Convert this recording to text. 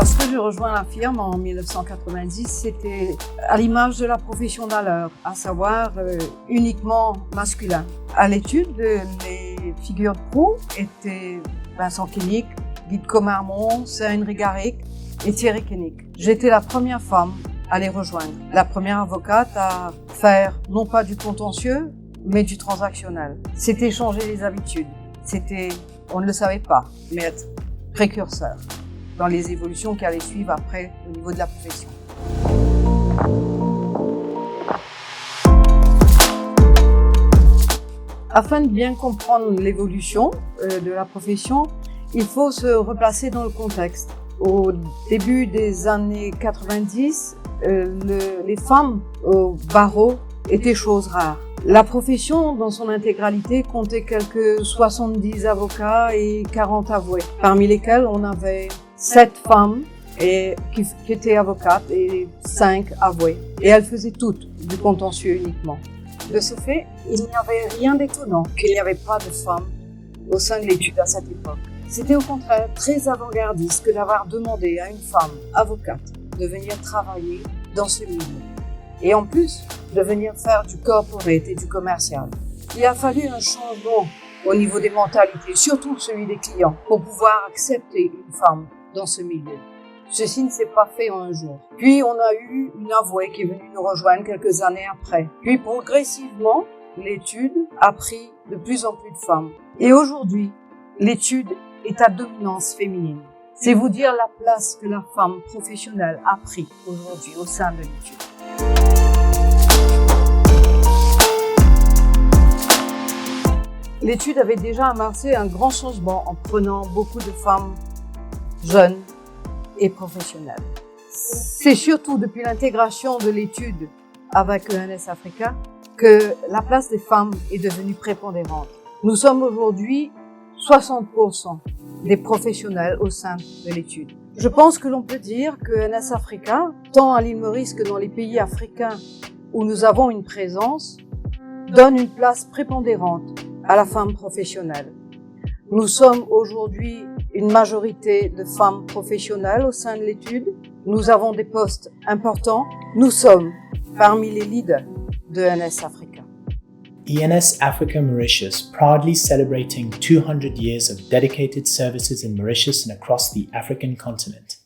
Lorsque j'ai rejoint la firme en 1990, c'était à l'image de la profession d'alors, à savoir uniquement masculin. À l'étude, les figures de proue étaient Vincent Koenig, Guy de Commarmont, Sérine Rigaric et Thierry Koenig. J'étais la première femme à les rejoindre, la première avocate à faire non pas du contentieux, mais du transactionnel. C'était changer les habitudes. C'était, on ne le savait pas, mais être précurseur dans les évolutions qui allaient suivre après au niveau de la profession. Afin de bien comprendre l'évolution de la profession, il faut se replacer dans le contexte. Au début des années 90, les femmes au barreau étaient chose rare. La profession, dans son intégralité, comptait quelques 70 avocats et 40 avoués, parmi lesquels on avait 7 femmes qui étaient avocates et 5 avoués. Et elles faisaient toutes du contentieux uniquement. De ce fait, il n'y avait rien d'étonnant qu'il n'y avait pas de femmes au sein de l'étude à cette époque. C'était au contraire très avant-gardiste que d'avoir demandé à une femme avocate de venir travailler dans ce milieu. Et en plus, de venir faire du corporate et du commercial. Il a fallu un changement au niveau des mentalités, surtout celui des clients, pour pouvoir accepter une femme dans ce milieu. Ceci ne s'est pas fait en un jour. Puis on a eu une avouée qui est venue nous rejoindre quelques années après. Puis progressivement, l'étude a pris de plus en plus de femmes. Et aujourd'hui, l'étude est à dominance féminine. C'est vous dire la place que la femme professionnelle a pris aujourd'hui au sein de l'étude. L'étude avait déjà amorcé un grand changement en prenant beaucoup de femmes jeunes et professionnelles. C'est surtout depuis l'intégration de l'étude avec ENS Africa que la place des femmes est devenue prépondérante. Nous sommes aujourd'hui 60% des professionnels au sein de l'étude. Je pense que l'on peut dire que ENS Africa, tant à l'île Maurice que dans les pays africains où nous avons une présence, donne une place prépondérante à la femme professionnelle. Nous sommes aujourd'hui une majorité de femmes professionnelles au sein de l'étude. Nous avons des postes importants. Nous sommes parmi les leaders de ENS Africa. ENS Africa Mauritius, proudly celebrating 200 years of dedicated services in Mauritius and across the African continent.